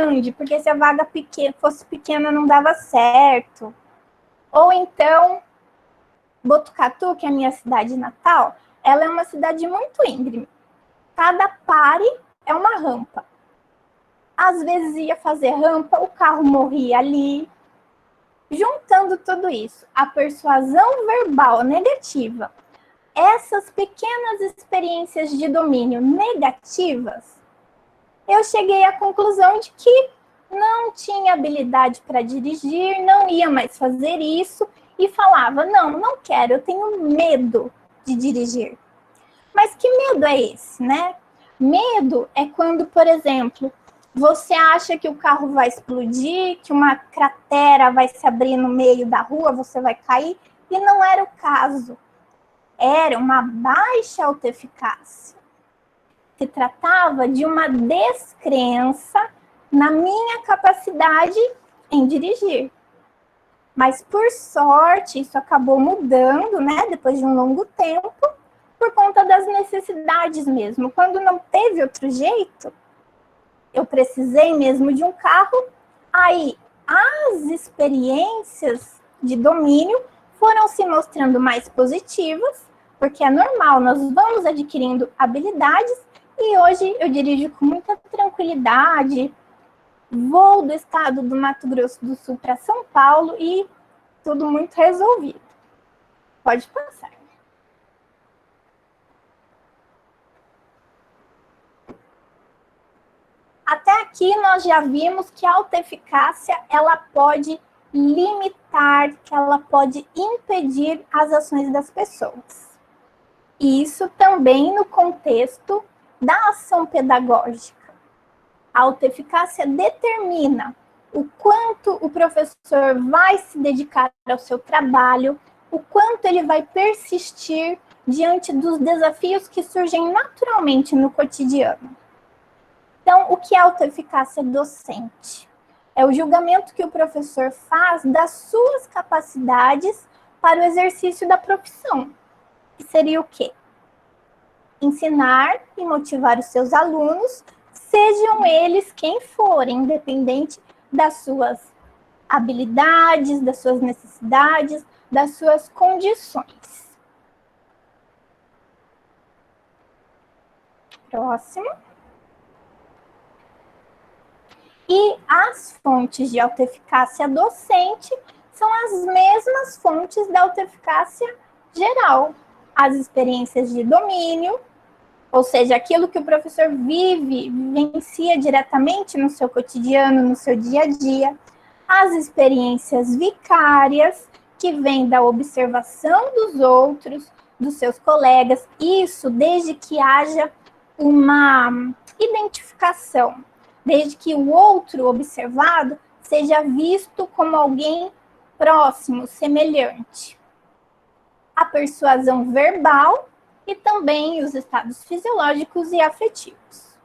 grande, porque se a vaga fosse pequena não dava certo. Ou então, Botucatu, que é a minha cidade natal, ela é uma cidade muito íngreme. Cada pare é uma rampa. Às vezes ia fazer rampa, o carro morria ali. Juntando tudo isso, a persuasão verbal negativa, essas pequenas experiências de domínio negativas, eu cheguei à conclusão de que não tinha habilidade para dirigir, não ia mais fazer isso e falava, não quero, eu tenho medo de dirigir. Mas que medo é esse, né? Medo é quando, por exemplo, você acha que o carro vai explodir, que uma cratera vai se abrir no meio da rua, você vai cair, e não era o caso. Era uma baixa autoeficácia. Se tratava de uma descrença na minha capacidade em dirigir. Mas, por sorte, isso acabou mudando, né, depois de um longo tempo, por conta das necessidades mesmo. Quando não teve outro jeito, eu precisei mesmo de um carro, aí as experiências de domínio foram se mostrando mais positivas, porque é normal, nós vamos adquirindo habilidades, e hoje eu dirijo com muita tranquilidade, vou do estado do Mato Grosso do Sul para São Paulo e tudo muito resolvido. Pode passar. Até aqui nós já vimos que a autoeficácia ela pode limitar, que ela pode impedir as ações das pessoas. E isso também no contexto da ação pedagógica. A autoeficácia determina o quanto o professor vai se dedicar ao seu trabalho, o quanto ele vai persistir diante dos desafios que surgem naturalmente no cotidiano. Então, o que é autoeficácia docente? É o julgamento que o professor faz das suas capacidades para o exercício da profissão. Que seria o quê? Ensinar e motivar os seus alunos, sejam eles quem forem, independente das suas habilidades, das suas necessidades, das suas condições. Próximo. E as fontes de autoeficácia docente são as mesmas fontes da autoeficácia geral. As experiências de domínio, ou seja, aquilo que o professor vivencia diretamente no seu cotidiano, no seu dia a dia. As experiências vicárias, que vêm da observação dos outros, dos seus colegas, isso desde que haja uma identificação, desde que o outro observado seja visto como alguém próximo, semelhante. A persuasão verbal e também os estados fisiológicos e afetivos.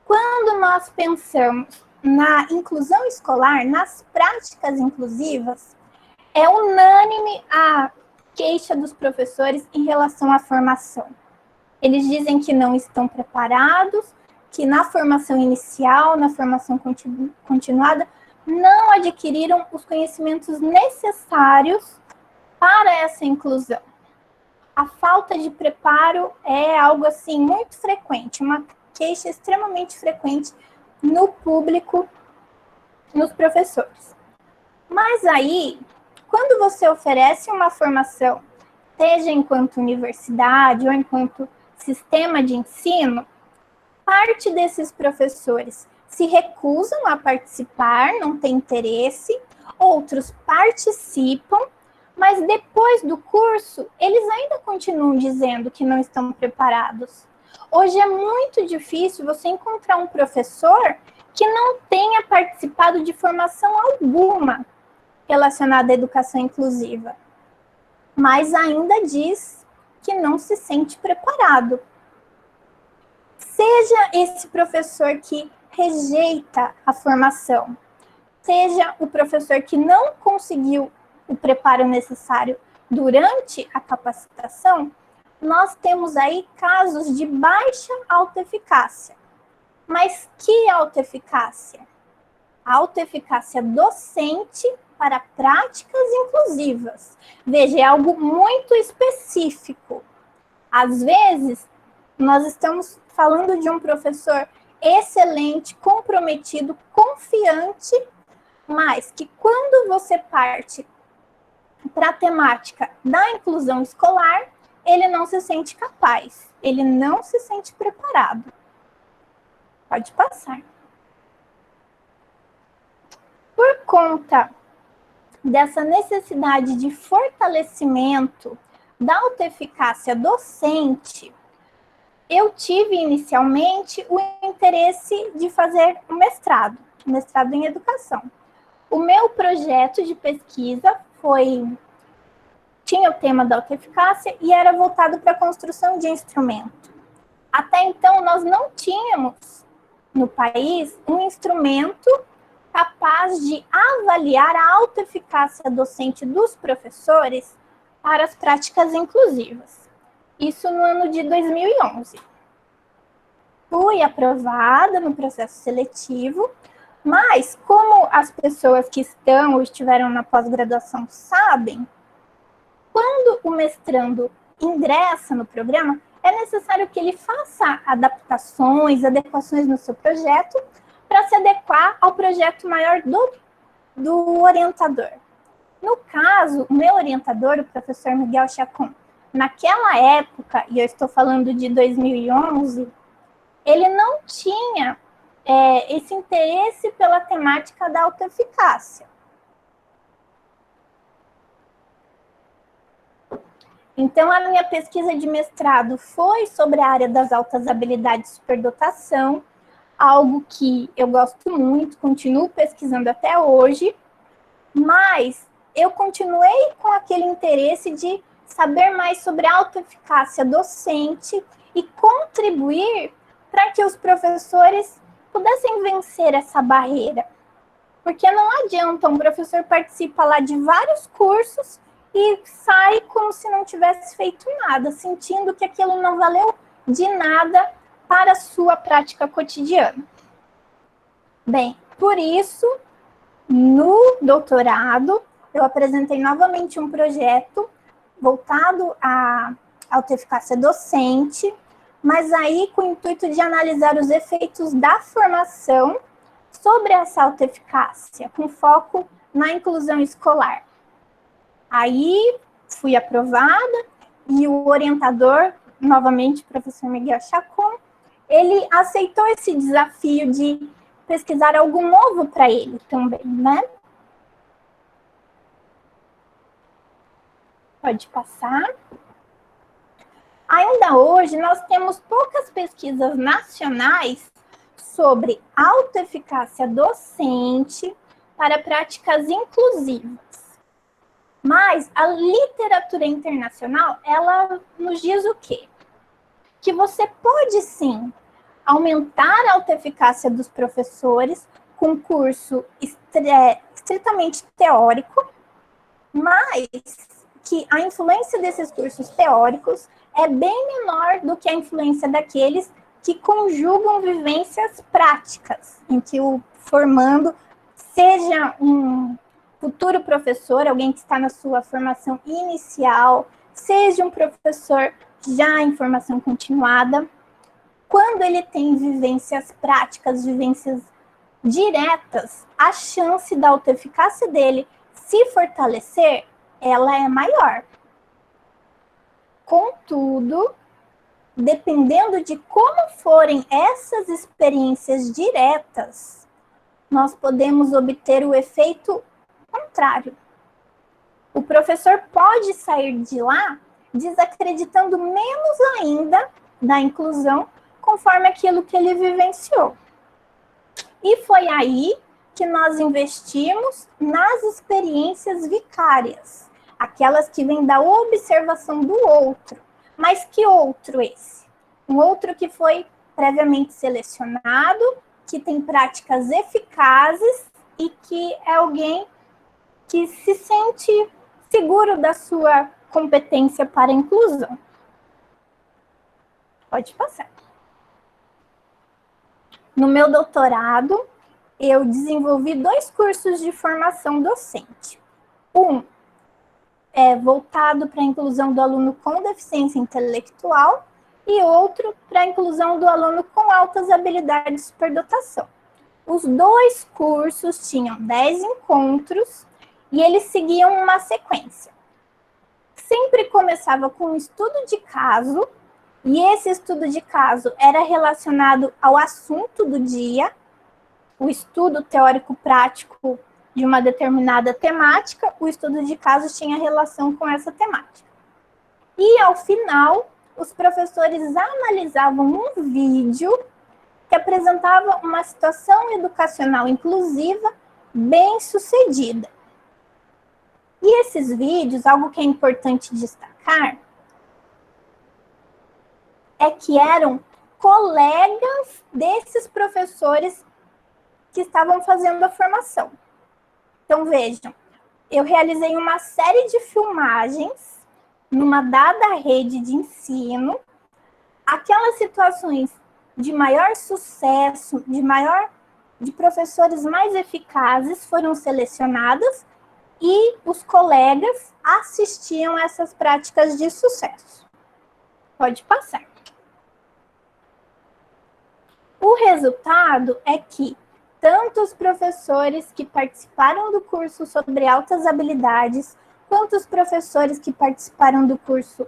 Quando nós pensamos na inclusão escolar, nas práticas inclusivas, é unânime a queixa dos professores em relação à formação. Eles dizem que não estão preparados, que na formação inicial, na formação continuada, não adquiriram os conhecimentos necessários para essa inclusão. A falta de preparo é algo assim muito frequente, uma queixa extremamente frequente no público, nos professores. Mas aí, quando você oferece uma formação, seja enquanto universidade ou enquanto sistema de ensino, parte desses professores se recusam a participar, não tem interesse, outros participam, mas depois do curso, eles ainda continuam dizendo que não estão preparados. Hoje é muito difícil você encontrar um professor que não tenha participado de formação alguma relacionada à educação inclusiva, mas ainda diz que não se sente preparado. Seja esse professor que rejeita a formação, seja o professor que não conseguiu o preparo necessário durante a capacitação, nós temos aí casos de baixa autoeficácia. Mas que autoeficácia? A autoeficácia docente para práticas inclusivas. Veja, é algo muito específico. Às vezes, nós estamos falando de um professor excelente, comprometido, confiante, mas que quando você parte para a temática da inclusão escolar, ele não se sente capaz, ele não se sente preparado. Pode passar. Por conta dessa necessidade de fortalecimento da autoeficácia docente, eu tive inicialmente o interesse de fazer um mestrado em educação. O meu projeto de pesquisa tinha o tema da autoeficácia e era voltado para a construção de instrumento. Até então, nós não tínhamos no país um instrumento capaz de avaliar a autoeficácia docente dos professores para as práticas inclusivas. Isso no ano de 2011. Fui aprovada no processo seletivo, mas como as pessoas que estão ou estiveram na pós-graduação sabem, quando o mestrando ingressa no programa, é necessário que ele faça adequações no seu projeto para se adequar ao projeto maior do orientador. No caso, o meu orientador, o professor Miguel Chacon, naquela época, e eu estou falando de 2011, ele não tinha esse interesse pela temática da autoeficácia. Então, a minha pesquisa de mestrado foi sobre a área das altas habilidades de superdotação, algo que eu gosto muito, continuo pesquisando até hoje, mas eu continuei com aquele interesse de saber mais sobre a autoeficácia docente e contribuir para que os professores pudessem vencer essa barreira. Porque não adianta um professor participar lá de vários cursos e sai como se não tivesse feito nada, sentindo que aquilo não valeu de nada para a sua prática cotidiana. Bem, por isso, no doutorado, eu apresentei novamente um projeto voltado à autoeficácia docente, mas aí com o intuito de analisar os efeitos da formação sobre essa autoeficácia, com foco na inclusão escolar. Aí fui aprovada e o orientador, novamente, o professor Miguel Chacon, ele aceitou esse desafio de pesquisar algo novo para ele também, né? Pode passar. Ainda hoje, nós temos poucas pesquisas nacionais sobre autoeficácia docente para práticas inclusivas. Mas a literatura internacional, ela nos diz o quê? Que você pode, sim, aumentar a autoeficácia dos professores com curso estritamente teórico, mas que a influência desses cursos teóricos é bem menor do que a influência daqueles que conjugam vivências práticas, em que o formando seja um futuro professor, alguém que está na sua formação inicial, seja um professor já em formação continuada. Quando ele tem vivências práticas, vivências diretas, a chance da autoeficácia dele se fortalecer, ela é maior. Contudo, dependendo de como forem essas experiências diretas, nós podemos obter o efeito contrário. O professor pode sair de lá desacreditando menos ainda da inclusão, conforme aquilo que ele vivenciou. E foi aí que nós investimos nas experiências vicárias, aquelas que vêm da observação do outro. Mas que outro esse? Um outro que foi previamente selecionado, que tem práticas eficazes e que é alguém que se sente seguro da sua competência para a inclusão. Pode passar. No meu doutorado, eu desenvolvi 2 cursos de formação docente. Um é voltado para a inclusão do aluno com deficiência intelectual e outro para a inclusão do aluno com altas habilidades de superdotação. Os 2 cursos tinham 10 encontros e eles seguiam uma sequência. Sempre começava com um estudo de caso, e esse estudo de caso era relacionado ao assunto do dia, o estudo teórico-prático de uma determinada temática, o estudo de caso tinha relação com essa temática. E, ao final, os professores analisavam um vídeo que apresentava uma situação educacional inclusiva bem-sucedida. E esses vídeos, algo que é importante destacar, é que eram colegas desses professores que estavam fazendo a formação. Então, vejam, eu realizei uma série de filmagens numa dada rede de ensino. Aquelas situações de maior sucesso, de professores mais eficazes foram selecionadas e os colegas assistiam essas práticas de sucesso. Pode passar. O resultado é que tanto os professores que participaram do curso sobre altas habilidades, quanto os professores que participaram do curso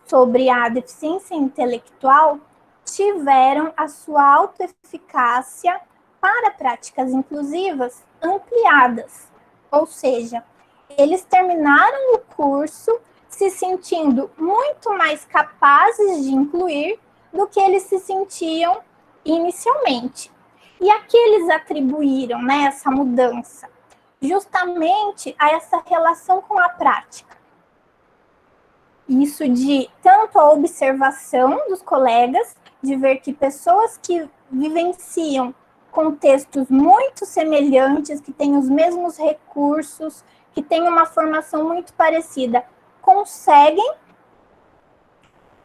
sobre a deficiência intelectual, tiveram a sua autoeficácia para práticas inclusivas ampliadas. Ou seja, eles terminaram o curso se sentindo muito mais capazes de incluir do que eles se sentiam inicialmente. E a que eles atribuíram, né, essa mudança? Justamente a essa relação com a prática. Isso de tanto a observação dos colegas, de ver que pessoas que vivenciam contextos muito semelhantes, que têm os mesmos recursos, que têm uma formação muito parecida, conseguem,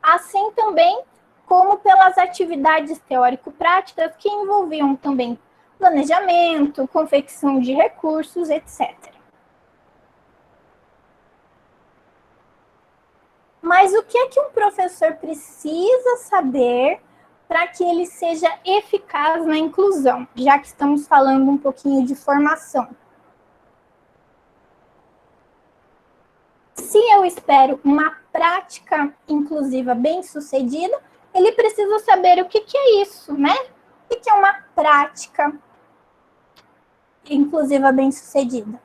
assim também como pelas atividades teórico-práticas que envolviam também planejamento, confecção de recursos, etc. Mas o que é que um professor precisa saber para que ele seja eficaz na inclusão, já que estamos falando um pouquinho de formação? Se eu espero uma prática inclusiva bem-sucedida, ele precisa saber o que é isso, né? O que é uma prática inclusiva bem-sucedida?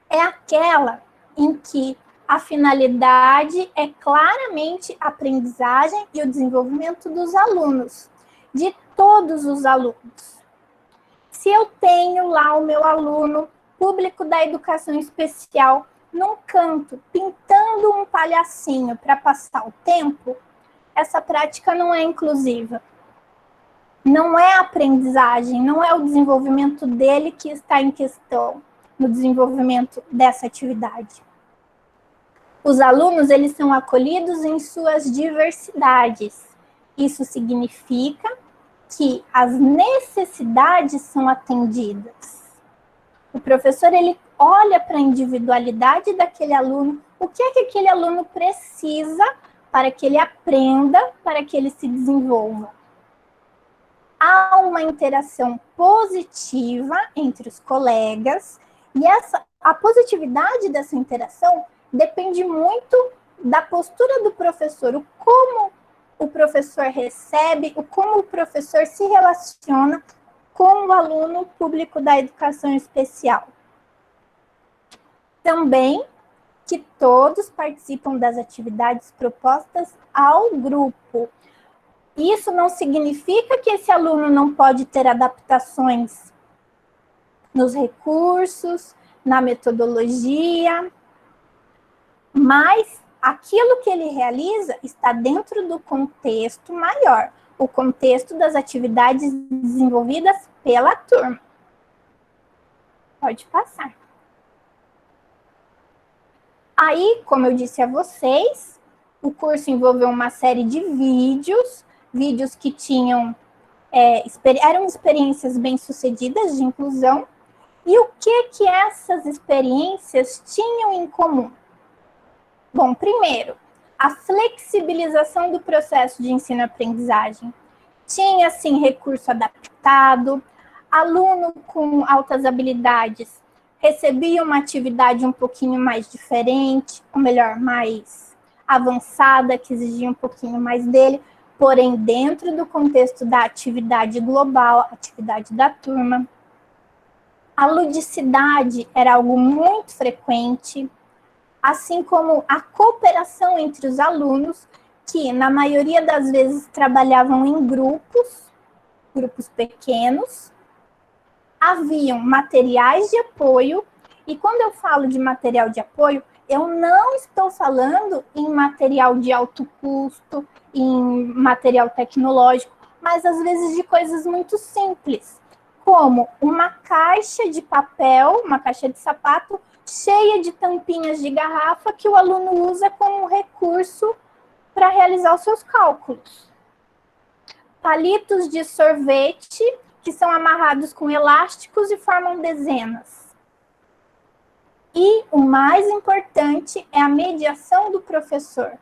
É aquela em que a finalidade é claramente a aprendizagem e o desenvolvimento dos alunos, de todos os alunos. Se eu tenho lá o meu aluno público da educação especial num canto, pintando um palhacinho para passar o tempo, essa prática não é inclusiva. Não é a aprendizagem, não é o desenvolvimento dele que está em questão no desenvolvimento dessa atividade. Os alunos, eles são acolhidos em suas diversidades. Isso significa que as necessidades são atendidas. O professor, ele olha para a individualidade daquele aluno, o que é que aquele aluno precisa para que ele aprenda, para que ele se desenvolva. Há uma interação positiva entre os colegas e a positividade dessa interação depende muito da postura do professor, o como o professor recebe, o como o professor se relaciona com o aluno público da educação especial. Também que todos participam das atividades propostas ao grupo. Isso não significa que esse aluno não pode ter adaptações nos recursos, na metodologia, mas aquilo que ele realiza está dentro do contexto maior, o contexto das atividades desenvolvidas pela turma. Pode passar. Aí, como eu disse a vocês, O curso envolveu uma série de vídeos que tinham eram experiências bem-sucedidas de inclusão. E o que essas experiências tinham em comum? Bom, primeiro, a flexibilização do processo de ensino-aprendizagem. Tinha, sim, recurso adaptado, aluno com altas habilidades recebia uma atividade um pouquinho mais diferente, ou melhor, mais avançada, que exigia um pouquinho mais dele, porém dentro do contexto da atividade global, atividade da turma. A ludicidade era algo muito frequente, assim como a cooperação entre os alunos, que na maioria das vezes trabalhavam em grupos pequenos. Haviam materiais de apoio, e quando eu falo de material de apoio, eu não estou falando em material de alto custo, em material tecnológico, mas às vezes de coisas muito simples, como uma caixa de papel, uma caixa de sapato, cheia de tampinhas de garrafa que o aluno usa como recurso para realizar os seus cálculos. Palitos de sorvete que são amarrados com elásticos e formam dezenas. E o mais importante é a mediação do professor.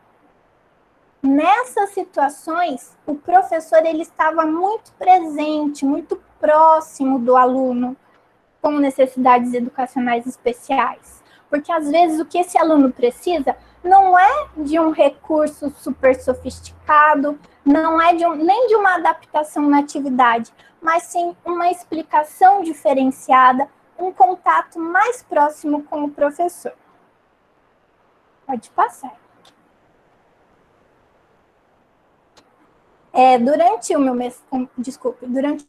Nessas situações, o professor ele estava muito presente, muito próximo do aluno com necessidades educacionais especiais. Porque, às vezes, o que esse aluno precisa não é de um recurso super sofisticado, não é nem de uma adaptação na atividade, mas sim uma explicação diferenciada, um contato mais próximo com o professor. Pode passar. Durante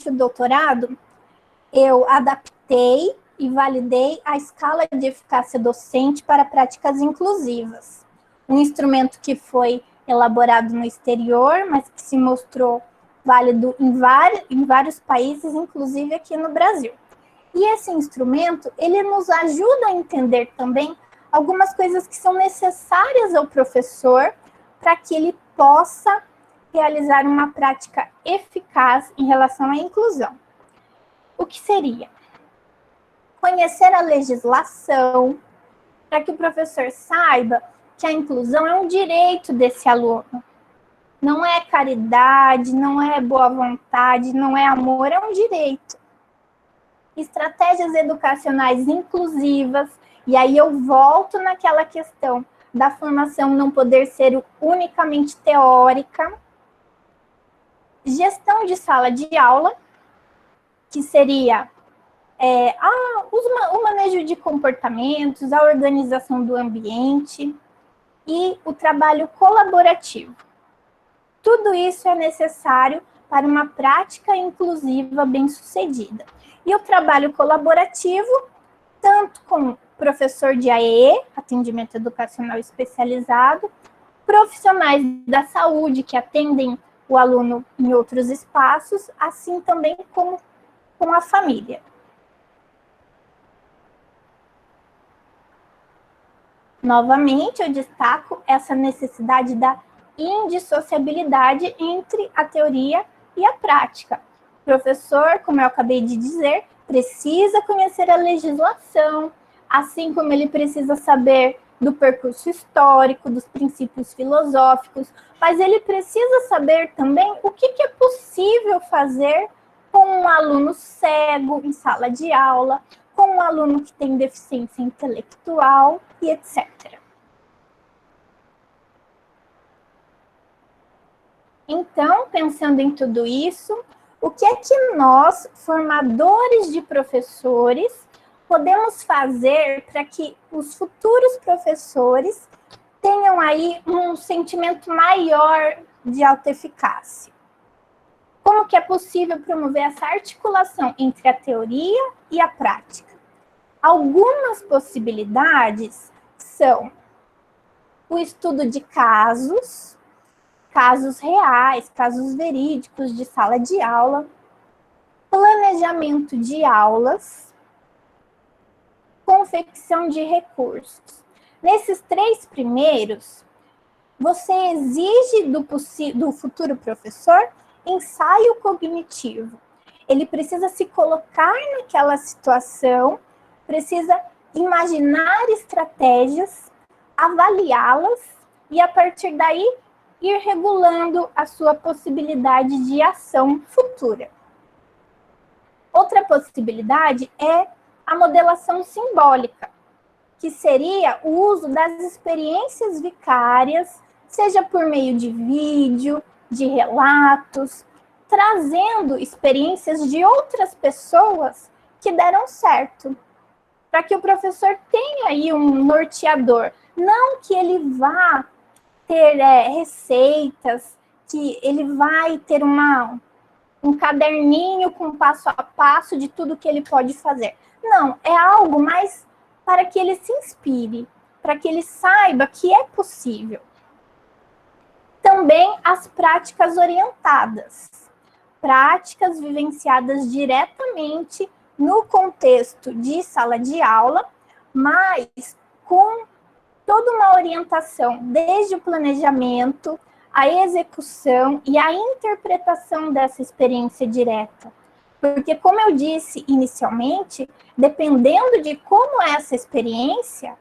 o doutorado, eu adaptei e validei a escala de eficácia docente para práticas inclusivas. Um instrumento que foi elaborado no exterior, mas que se mostrou válido em vários países, inclusive aqui no Brasil. E esse instrumento, ele nos ajuda a entender também algumas coisas que são necessárias ao professor para que ele possa realizar uma prática eficaz em relação à inclusão. O que seria? Conhecer a legislação, para que o professor saiba que a inclusão é um direito desse aluno. Não é caridade, não é boa vontade, não é amor, é um direito. Estratégias educacionais inclusivas, e aí eu volto naquela questão da formação não poder ser unicamente teórica. Gestão de sala de aula, que seria o manejo de comportamentos, a organização do ambiente e o trabalho colaborativo. Tudo isso é necessário para uma prática inclusiva bem-sucedida. E o trabalho colaborativo, tanto com professor de AEE, atendimento educacional especializado, profissionais da saúde que atendem o aluno em outros espaços, assim também como com a família. Novamente, eu destaco essa necessidade da indissociabilidade entre a teoria e a prática. O professor, como eu acabei de dizer, precisa conhecer a legislação, assim como ele precisa saber do percurso histórico, dos princípios filosóficos, mas ele precisa saber também o que é possível fazer com um aluno cego em sala de aula, com um aluno que tem deficiência intelectual e etc. Então, pensando em tudo isso, o que é que nós, formadores de professores, podemos fazer para que os futuros professores tenham aí um sentimento maior de autoeficácia? Como que é possível promover essa articulação entre a teoria e a prática? Algumas possibilidades são o estudo de casos reais, casos verídicos de sala de aula, planejamento de aulas, confecção de recursos. Nesses três primeiros, Você exige do futuro professor ensaio cognitivo. Ele precisa se colocar naquela situação, precisa imaginar estratégias, avaliá-las e, a partir daí, ir regulando a sua possibilidade de ação futura. Outra possibilidade é a modelação simbólica, que seria o uso das experiências vicárias, seja por meio de vídeo, de relatos, trazendo experiências de outras pessoas que deram certo, para que o professor tenha aí um norteador. Não que ele vá ter receitas, que ele vai ter um caderninho com passo a passo de tudo que ele pode fazer. Não, é algo mais para que ele se inspire, para que ele saiba que é possível. Também as práticas orientadas, práticas vivenciadas diretamente no contexto de sala de aula, mas com toda uma orientação, desde o planejamento, a execução e a interpretação dessa experiência direta. Porque, como eu disse inicialmente, dependendo de como é essa experiência,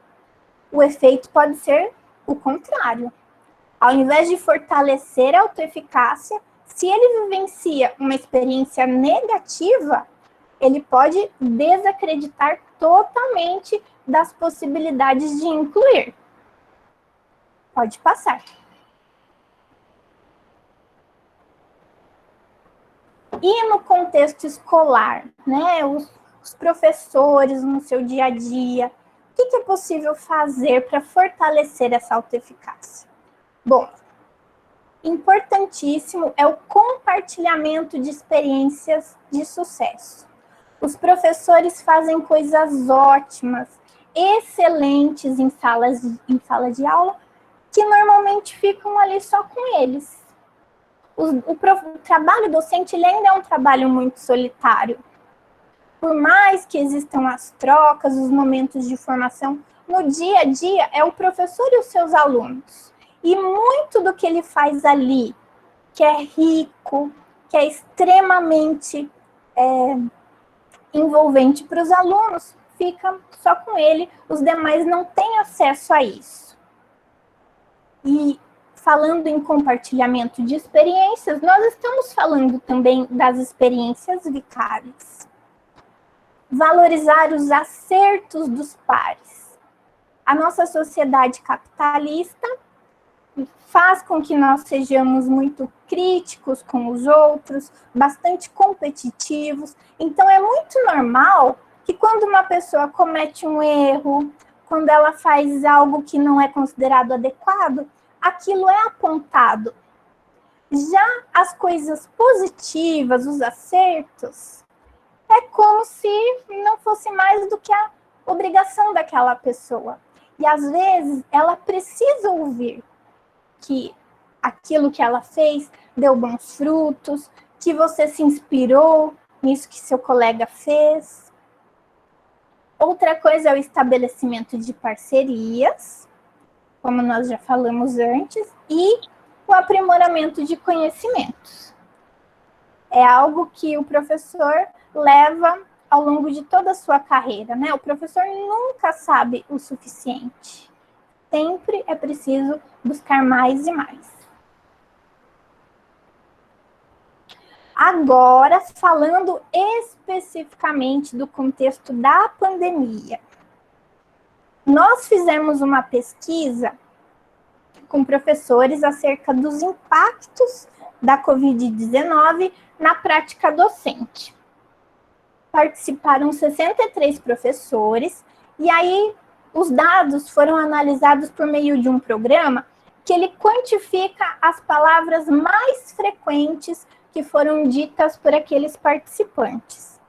o efeito pode ser o contrário. Ao invés de fortalecer a autoeficácia, se ele vivencia uma experiência negativa, ele pode desacreditar totalmente das possibilidades de incluir. Pode passar. E no contexto escolar, né? Os professores no seu dia a dia, o que é possível fazer para fortalecer essa autoeficácia? Bom, importantíssimo é o compartilhamento de experiências de sucesso. Os professores fazem coisas ótimas, excelentes em sala de aula, que normalmente ficam ali só com eles. O trabalho docente ele ainda é um trabalho muito solitário. Por mais que existam as trocas, os momentos de formação, no dia a dia é o professor e os seus alunos. E muito do que ele faz ali, que é rico, que é extremamente envolvente para os alunos, fica só com ele, os demais não têm acesso a isso. E falando em compartilhamento de experiências, nós estamos falando também das experiências vicárias. Valorizar os acertos dos pares. A nossa sociedade capitalista faz com que nós sejamos muito críticos com os outros, bastante competitivos. Então, é muito normal que quando uma pessoa comete um erro, quando ela faz algo que não é considerado adequado, aquilo é apontado. Já as coisas positivas, os acertos, é como se não fosse mais do que a obrigação daquela pessoa. E às vezes ela precisa ouvir que aquilo que ela fez deu bons frutos, que você se inspirou nisso que seu colega fez. Outra coisa é o estabelecimento de parcerias, como nós já falamos antes, e o aprimoramento de conhecimentos. É algo que o professor leva ao longo de toda a sua carreira, né? O professor nunca sabe o suficiente. Sempre é preciso buscar mais e mais. Agora, falando especificamente do contexto da pandemia. Nós fizemos uma pesquisa com professores acerca dos impactos da Covid-19 na prática docente. Participaram 63 professores, e aí os dados foram analisados por meio de um programa que ele quantifica as palavras mais frequentes que foram ditas por aqueles participantes.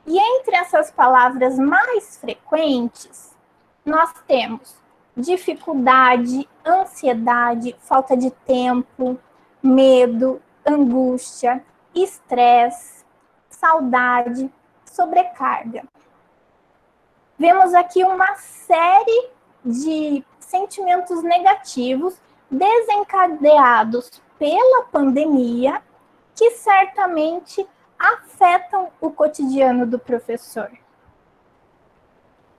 E entre essas palavras mais frequentes, nós temos dificuldade, ansiedade, falta de tempo, medo, angústia, estresse, saudade, sobrecarga. Vemos aqui uma série de sentimentos negativos desencadeados pela pandemia, que certamente afetam o cotidiano do professor.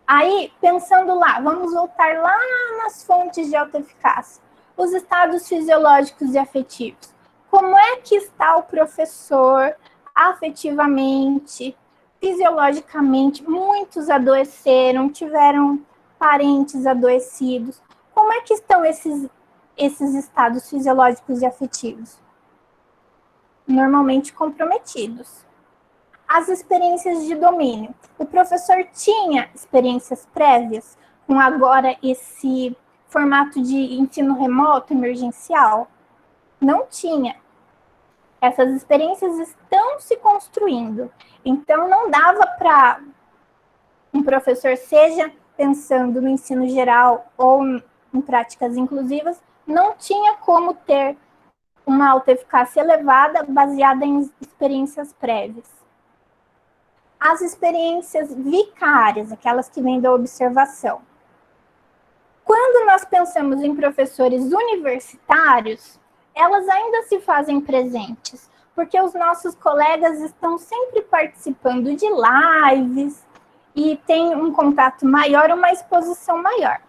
Aí, pensando lá, vamos voltar lá nas fontes de autoeficácia. Os estados fisiológicos e afetivos. Como é que está o professor afetivamente, fisiologicamente? Muitos adoeceram, tiveram parentes adoecidos. Como é que estão esses estados fisiológicos e afetivos? Normalmente comprometidos. As experiências de domínio. O professor tinha experiências prévias com agora esse formato de ensino remoto emergencial? Não tinha. Essas experiências estão se construindo. Então, não dava para um professor, seja pensando no ensino geral ou em práticas inclusivas, não tinha como ter uma autoeficácia elevada baseada em experiências prévias. As experiências vicárias, aquelas que vêm da observação. Quando nós pensamos em professores universitários, elas ainda se fazem presentes, porque os nossos colegas estão sempre participando de lives e tem um contato maior, uma exposição maior.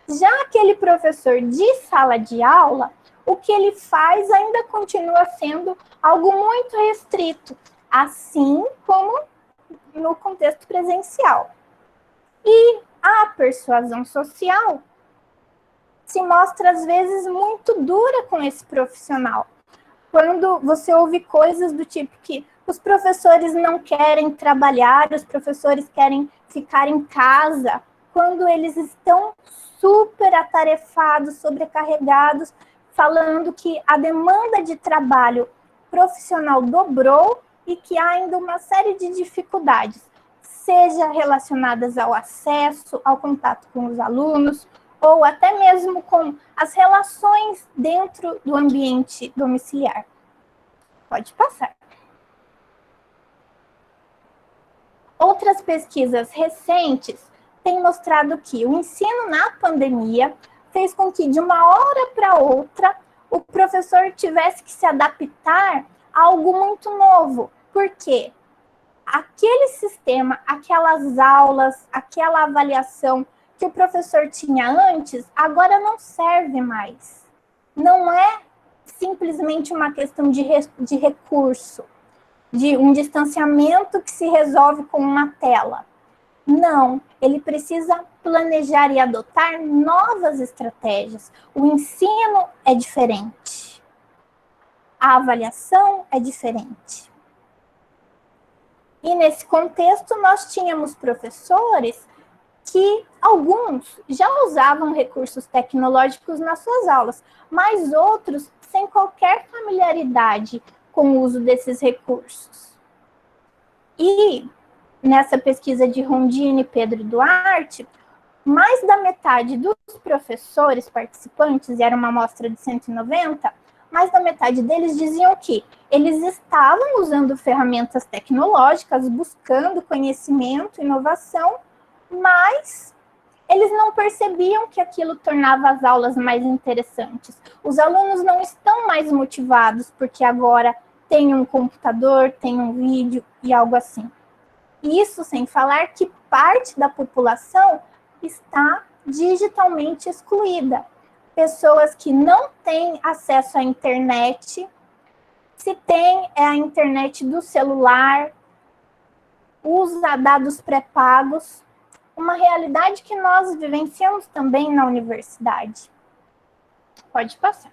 Já aquele professor de sala de aula, o que ele faz ainda continua sendo algo muito restrito, assim como no contexto presencial. E a persuasão social se mostra, às vezes, muito dura com esse profissional. Quando você ouve coisas do tipo que os professores não querem trabalhar, os professores querem ficar em casa, quando eles estão super atarefados, sobrecarregados, falando que a demanda de trabalho profissional dobrou e que há ainda uma série de dificuldades, seja relacionadas ao acesso, ao contato com os alunos, ou até mesmo com as relações dentro do ambiente domiciliar. Pode passar. Outras pesquisas recentes têm mostrado que o ensino na pandemia fez com que, de uma hora para outra, o professor tivesse que se adaptar a algo muito novo. Por quê? Aquele sistema, aquelas aulas, aquela avaliação que o professor tinha antes, agora não serve mais. Não é simplesmente uma questão de recurso, de um distanciamento que se resolve com uma tela. Não, ele precisa planejar e adotar novas estratégias. O ensino é diferente. A avaliação é diferente. E nesse contexto, nós tínhamos professores que alguns já usavam recursos tecnológicos nas suas aulas, mas outros sem qualquer familiaridade com o uso desses recursos. E nessa pesquisa de Rondini e Pedro Duarte, mais da metade dos professores participantes, e era uma amostra de 190, mais da metade deles diziam que eles estavam usando ferramentas tecnológicas, buscando conhecimento, inovação, mas eles não percebiam que aquilo tornava as aulas mais interessantes. Os alunos não estão mais motivados porque agora tem um computador, tem um vídeo e algo assim. Isso sem falar que parte da população está digitalmente excluída. Pessoas que não têm acesso à internet, se tem é a internet do celular, usa dados pré-pagos, uma realidade que nós vivenciamos também na universidade. Pode passar.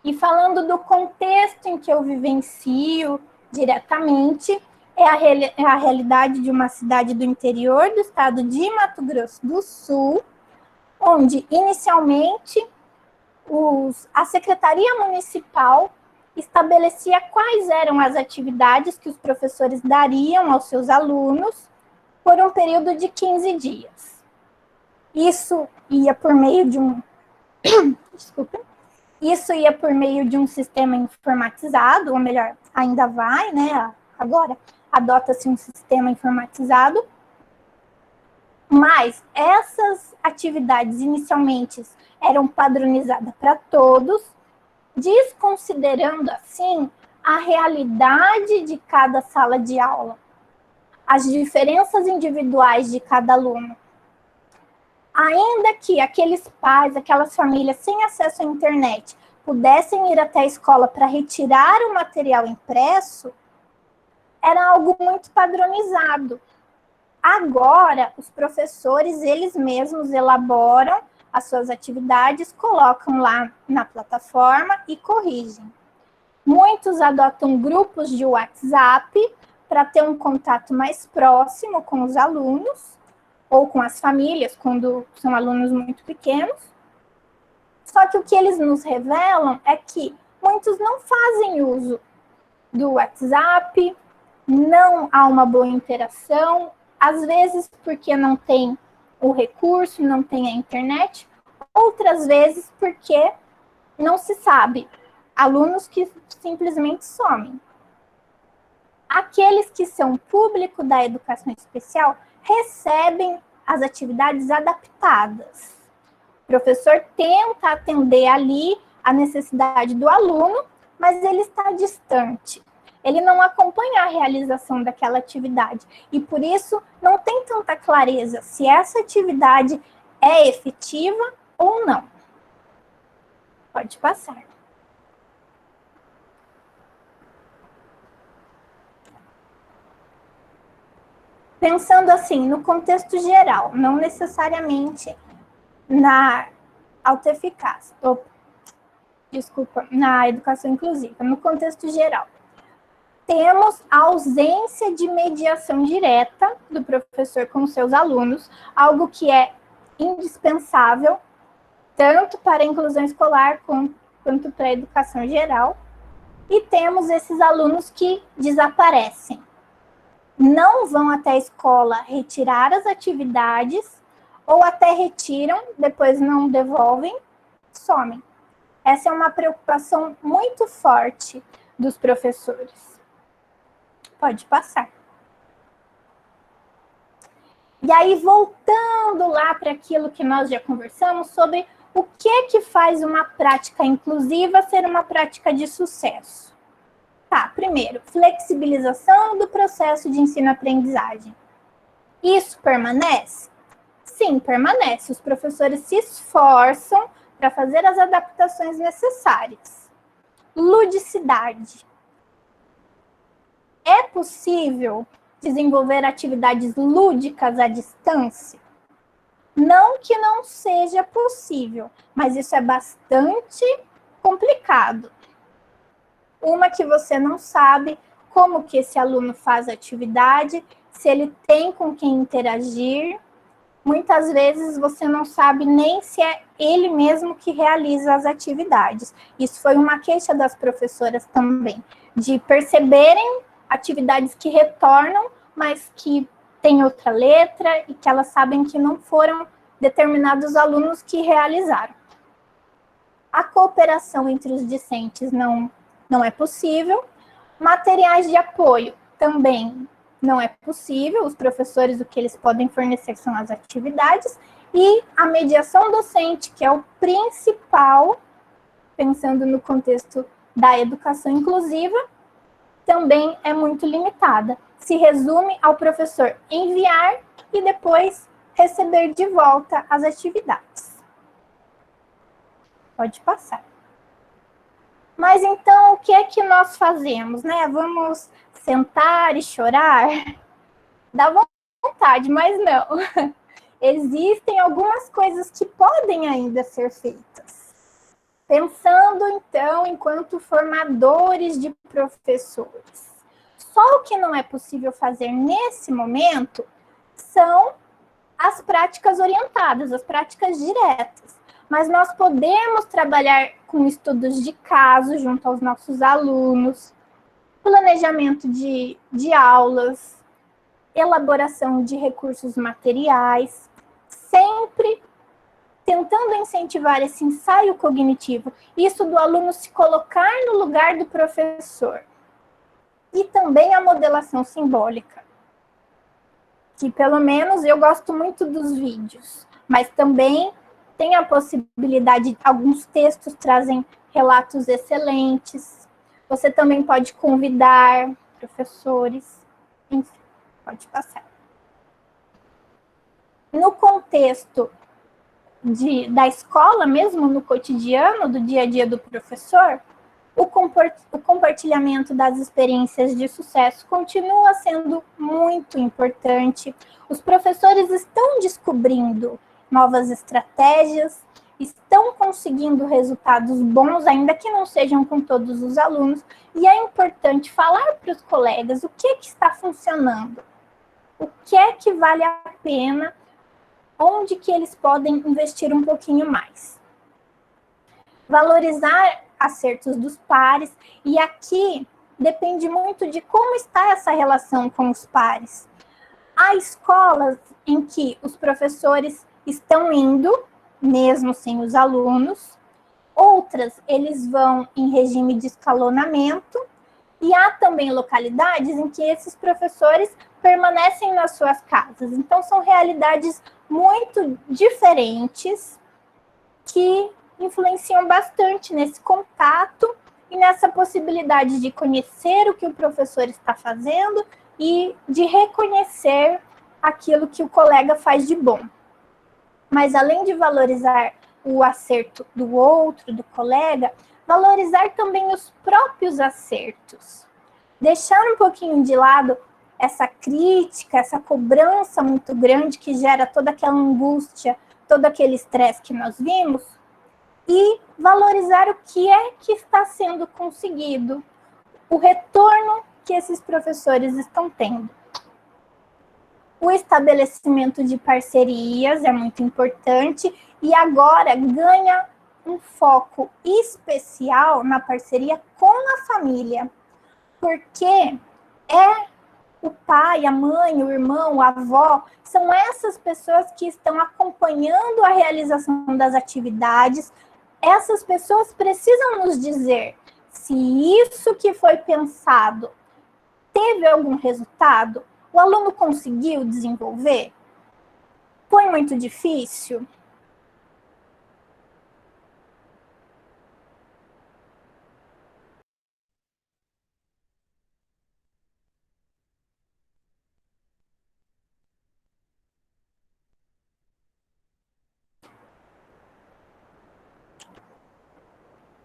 E falando do contexto em que eu vivencio diretamente, é a realidade de uma cidade do interior do estado de Mato Grosso do Sul, onde inicialmente a Secretaria Municipal estabelecia quais eram as atividades que os professores dariam aos seus alunos por um período de 15 dias. Isso ia por meio de um... Desculpa. Isso ia por meio de um sistema informatizado, ou melhor, ainda vai, né? Agora adota-se um sistema informatizado, Mas essas atividades inicialmente eram padronizadas para todos, desconsiderando, assim, a realidade de cada sala de aula, as diferenças individuais de cada aluno. Ainda que aqueles pais, aquelas famílias sem acesso à internet pudessem ir até a escola para retirar o material impresso, era algo muito padronizado. Agora, os professores, eles mesmos elaboram as suas atividades, colocam lá na plataforma e corrigem. Muitos adotam grupos de WhatsApp para ter um contato mais próximo com os alunos ou com as famílias, quando são alunos muito pequenos. Só que o que eles nos revelam é que muitos não fazem uso do WhatsApp, não há uma boa interação, às vezes porque não tem o recurso, não tem a internet, outras vezes porque não se sabe. Alunos que simplesmente somem. Aqueles que são público da educação especial recebem as atividades adaptadas. O professor tenta atender ali a necessidade do aluno, mas ele está distante. Ele não acompanha a realização daquela atividade. E por isso não tem tanta clareza se essa atividade é efetiva ou não. Pode passar. Pensando assim, no contexto geral, não necessariamente na autoeficácia, na educação inclusiva, no contexto geral. Temos a ausência de mediação direta do professor com seus alunos, algo que é indispensável, tanto para a inclusão escolar quanto para a educação geral. E temos esses alunos que desaparecem. Não vão até a escola retirar as atividades, ou até retiram, depois não devolvem, somem. Essa é uma preocupação muito forte dos professores. Pode passar. E aí, voltando lá para aquilo que nós já conversamos sobre o que faz uma prática inclusiva ser uma prática de sucesso. Tá, primeiro, flexibilização do processo de ensino-aprendizagem. Isso permanece? Sim, permanece. Os professores se esforçam para fazer as adaptações necessárias. Ludicidade. É possível desenvolver atividades lúdicas à distância? Não que não seja possível, mas isso é bastante complicado. Uma que você não sabe como que esse aluno faz a atividade, se ele tem com quem interagir. Muitas vezes você não sabe nem se é ele mesmo que realiza as atividades. Isso foi uma queixa das professoras também, de perceberem atividades que retornam, mas que têm outra letra e que elas sabem que não foram determinados alunos que realizaram. A cooperação entre os discentes não é possível. Materiais de apoio também não é possível. Os professores, o que eles podem fornecer são as atividades. E a mediação docente, que é o principal, pensando no contexto da educação inclusiva, também é muito limitada. Se resume ao professor enviar e depois receber de volta as atividades. Pode passar. Mas então, o que é que nós fazemos, né? Vamos sentar e chorar? Dá vontade, mas não. Existem algumas coisas que podem ainda ser feitas. Pensando, então, enquanto formadores de professores. Só o que não é possível fazer nesse momento são as práticas orientadas, as práticas diretas. Mas nós podemos trabalhar com estudos de caso junto aos nossos alunos, planejamento de aulas, elaboração de recursos materiais, sempre tentando incentivar esse ensaio cognitivo, isso do aluno se colocar no lugar do professor. E também a modelação simbólica, que pelo menos eu gosto muito dos vídeos, mas também tem a possibilidade, alguns textos trazem relatos excelentes. Você também pode convidar professores, enfim, pode passar. No contexto da escola, mesmo no cotidiano, do dia a dia do professor, o compartilhamento das experiências de sucesso continua sendo muito importante. Os professores estão descobrindo novas estratégias, estão conseguindo resultados bons, ainda que não sejam com todos os alunos, e é importante falar para os colegas o que está funcionando, o que é que vale a pena, onde que eles podem investir um pouquinho mais. Valorizar acertos dos pares, e aqui depende muito de como está essa relação com os pares. Há escolas em que os professores estão indo, mesmo sem os alunos, outras eles vão em regime de escalonamento, e há também localidades em que esses professores permanecem nas suas casas. Então, são realidades muito diferentes que influenciam bastante nesse contato e nessa possibilidade de conhecer o que o professor está fazendo e de reconhecer aquilo que o colega faz de bom. Mas além de valorizar o acerto do outro, do colega, valorizar também os próprios acertos. Deixar um pouquinho de lado essa crítica, essa cobrança muito grande que gera toda aquela angústia, todo aquele estresse que nós vimos, e valorizar o que é que está sendo conseguido, o retorno que esses professores estão tendo. O estabelecimento de parcerias é muito importante e agora ganha um foco especial na parceria com a família, porque o pai, a mãe, o irmão, a avó, são essas pessoas que estão acompanhando a realização das atividades. Essas pessoas precisam nos dizer se isso que foi pensado teve algum resultado, o aluno conseguiu desenvolver, foi muito difícil.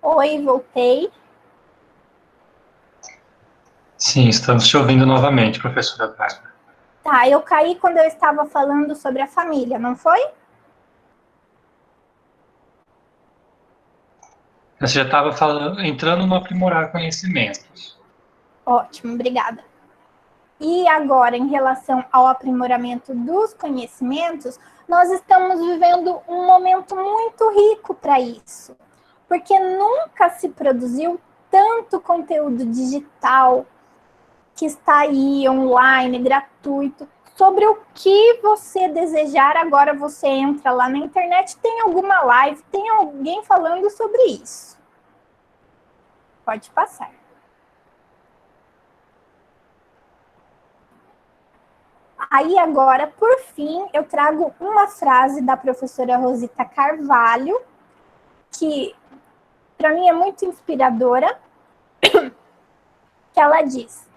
Oi, voltei. Sim, estamos te ouvindo novamente, professora Bárbara. Tá, eu caí quando eu estava falando sobre a família, não foi? Você já estava entrando no aprimorar conhecimentos. Ótimo, obrigada. E agora, em relação ao aprimoramento dos conhecimentos, nós estamos vivendo um momento muito rico para isso, porque nunca se produziu tanto conteúdo digital que está aí online, gratuito, sobre o que você desejar. Agora você entra lá na internet, tem alguma live, tem alguém falando sobre isso. Pode passar. Aí agora, por fim, eu trago uma frase da professora Rosita Carvalho, que para mim é muito inspiradora, que ela diz: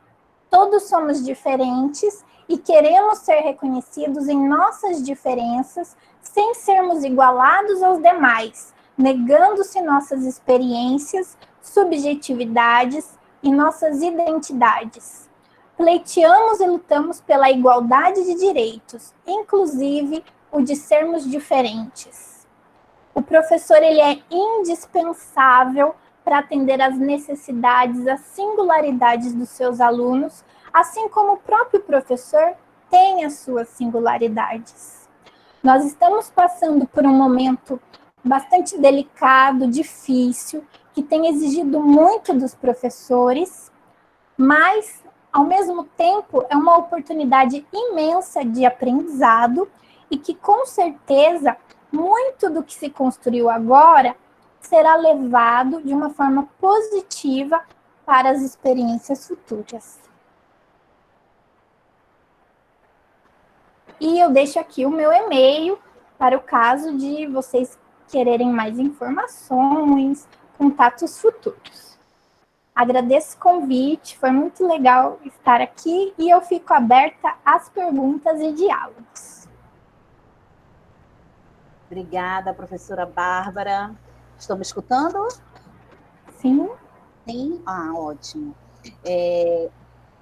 todos somos diferentes e queremos ser reconhecidos em nossas diferenças, sem sermos igualados aos demais, negando-se nossas experiências, subjetividades e nossas identidades. Pleiteamos e lutamos pela igualdade de direitos, inclusive o de sermos diferentes. O professor ele é indispensável para atender às necessidades, às singularidades dos seus alunos, assim como o próprio professor tem as suas singularidades. Nós estamos passando por um momento bastante delicado, difícil, que tem exigido muito dos professores, mas, ao mesmo tempo, é uma oportunidade imensa de aprendizado e que, com certeza, muito do que se construiu agora será levado de uma forma positiva para as experiências futuras. E eu deixo aqui o meu e-mail para o caso de vocês quererem mais informações, contatos futuros. Agradeço o convite, foi muito legal estar aqui e eu fico aberta às perguntas e diálogos. Obrigada, professora Bárbara. Estão me escutando? Sim. Sim? Ah, ótimo.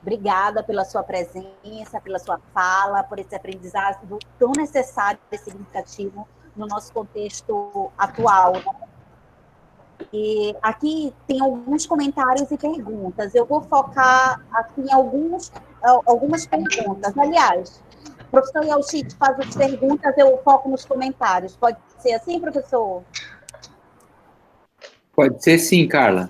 Obrigada pela sua presença, pela sua fala, por esse aprendizado tão necessário e significativo no nosso contexto atual. E aqui tem alguns comentários e perguntas. Eu vou focar aqui em algumas perguntas. Aliás, o professor Yauchit faz as perguntas, eu foco nos comentários. Pode ser assim, professor? Pode ser sim, Carla.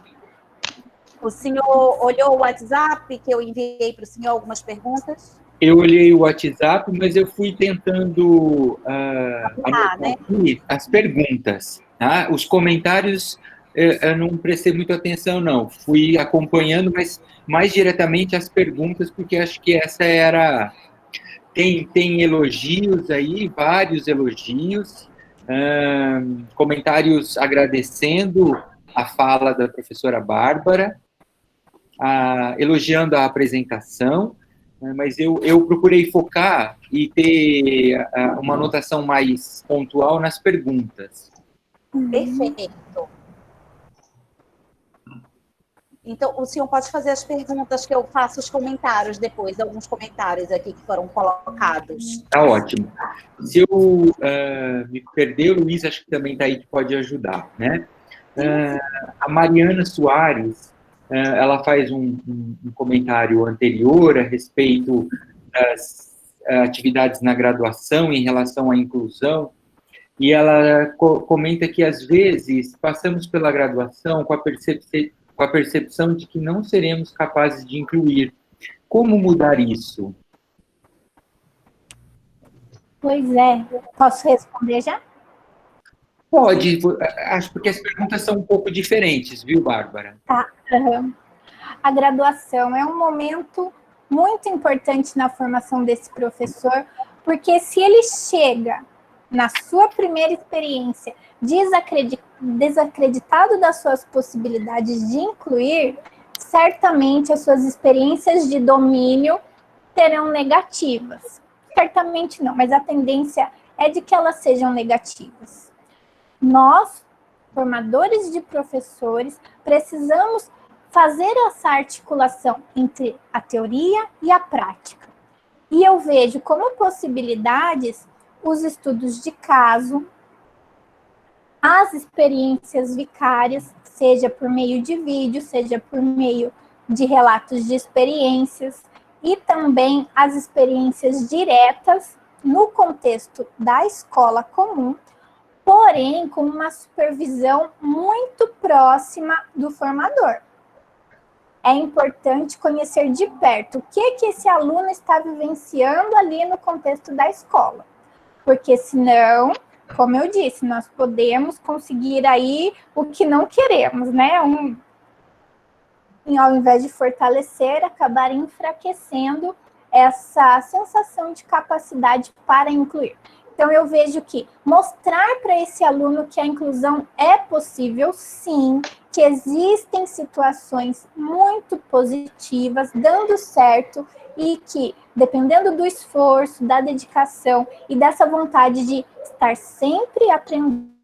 O senhor olhou o WhatsApp que eu enviei para o senhor algumas perguntas? Eu olhei o WhatsApp, mas eu fui tentando anotar né? aqui as perguntas. Tá? Os comentários eu não prestei muita atenção, não. Fui acompanhando, mas mais diretamente as perguntas, porque acho que essa era... Tem elogios aí, vários elogios, comentários agradecendo a fala da professora Bárbara, elogiando a apresentação, mas eu procurei focar e ter uma anotação mais pontual nas perguntas. Perfeito. Então, o senhor pode fazer as perguntas que eu faço os comentários depois, alguns comentários aqui que foram colocados. Tá ótimo. Se eu me perder, o Luiz acho que também está aí que pode ajudar, né? A Mariana Soares, ela faz um comentário anterior a respeito das atividades na graduação em relação à inclusão, e ela comenta que, às vezes, passamos pela graduação com a percepção de que não seremos capazes de incluir. Como mudar isso? Pois é. Posso responder já? Pode, acho porque as perguntas são um pouco diferentes, viu, Bárbara? Tá. A graduação é um momento muito importante na formação desse professor, porque se ele chega na sua primeira experiência desacreditado das suas possibilidades de incluir, certamente as suas experiências de domínio serão negativas. Certamente não, mas a tendência é de que elas sejam negativas. Nós, formadores de professores, precisamos fazer essa articulação entre a teoria e a prática. E eu vejo como possibilidades os estudos de caso, as experiências vicárias, seja por meio de vídeo, seja por meio de relatos de experiências, e também as experiências diretas no contexto da escola comum, porém com uma supervisão muito próxima do formador. É importante conhecer de perto o que esse aluno está vivenciando ali no contexto da escola. Porque senão, como eu disse, nós podemos conseguir aí o que não queremos, né? Ao invés de fortalecer, acabar enfraquecendo essa sensação de capacidade para incluir. Então, eu vejo que mostrar para esse aluno que a inclusão é possível, sim, que existem situações muito positivas, dando certo, e que, dependendo do esforço, da dedicação e dessa vontade de estar sempre aprendendo,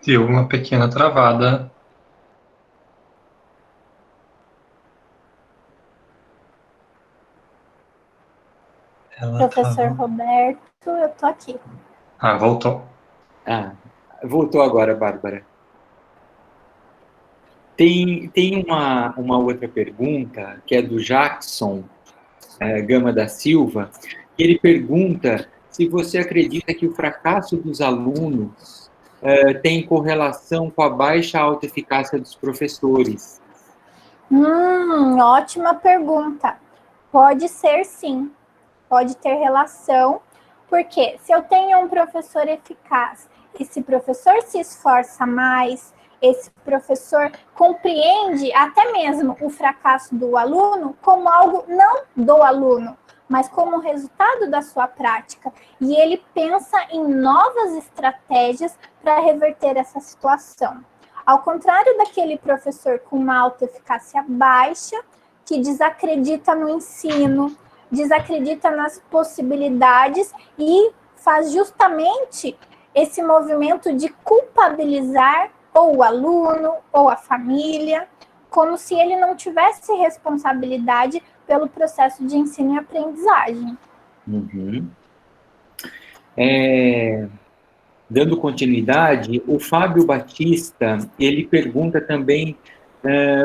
Deu uma pequena travada. professor Roberto, eu tô aqui. Ah, voltou. Voltou agora, Bárbara. Tem uma outra pergunta, que é do Jackson Gama da Silva, que ele pergunta se você acredita que o fracasso dos alunos tem correlação com a baixa autoeficácia dos professores. Ótima pergunta. Pode ser sim, pode ter relação, porque se eu tenho um professor eficaz, esse professor se esforça mais, esse professor compreende até mesmo o fracasso do aluno como algo não do aluno, mas como resultado da sua prática. E ele pensa em novas estratégias para reverter essa situação. Ao contrário daquele professor com uma autoeficácia baixa, que desacredita no ensino, desacredita nas possibilidades e faz justamente esse movimento de culpabilizar ou o aluno ou a família, como se ele não tivesse responsabilidade pelo processo de ensino e aprendizagem. Dando continuidade, o Fábio Batista, ele pergunta também,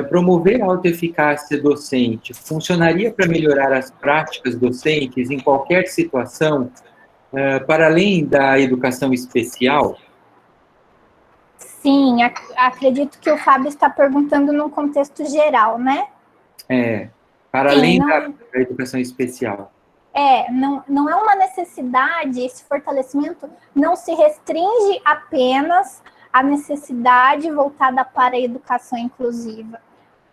promover a autoeficácia docente funcionaria para melhorar as práticas docentes em qualquer situação, para além da educação especial? Sim, acredito que o Fábio está perguntando num contexto geral, né? Para além da educação especial. Não é uma necessidade, esse fortalecimento não se restringe apenas à necessidade voltada para a educação inclusiva.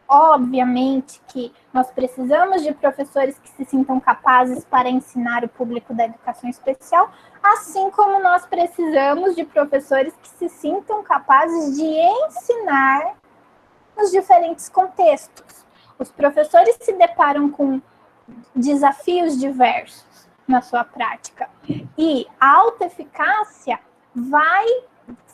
Obviamente que nós precisamos de professores que se sintam capazes para ensinar o público da educação especial, assim como nós precisamos de professores que se sintam capazes de ensinar nos diferentes contextos. Os professores se deparam com desafios diversos na sua prática. E a autoeficácia vai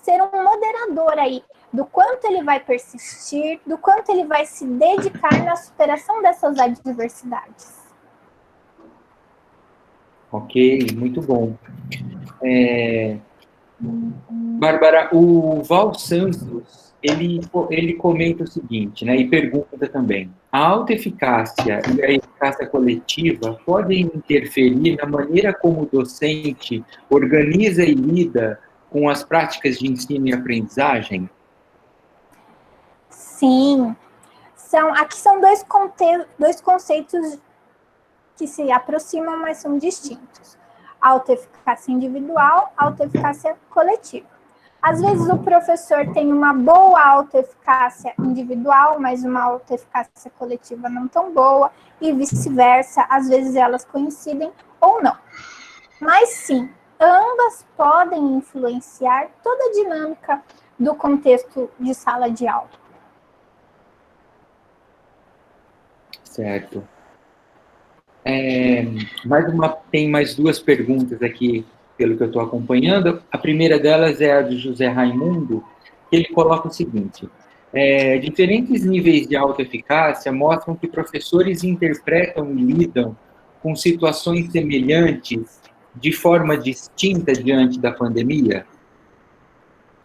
ser um moderador aí do quanto ele vai persistir, do quanto ele vai se dedicar na superação dessas adversidades. Ok, muito bom. Bárbara, o Val Santos, ele comenta o seguinte, né, e pergunta também: a autoeficácia e a eficácia coletiva podem interferir na maneira como o docente organiza e lida com as práticas de ensino e aprendizagem? Sim. Aqui são dois conceitos que se aproximam, mas são distintos. Autoeficácia individual, autoeficácia coletiva. Às vezes o professor tem uma boa autoeficácia individual, mas uma autoeficácia coletiva não tão boa, e vice-versa, às vezes elas coincidem ou não. Mas sim, ambas podem influenciar toda a dinâmica do contexto de sala de aula. Certo. Tem mais duas perguntas aqui, pelo que eu estou acompanhando. A primeira delas é a do José Raimundo, que ele coloca o seguinte: diferentes níveis de autoeficácia mostram que professores interpretam e lidam com situações semelhantes de forma distinta diante da pandemia?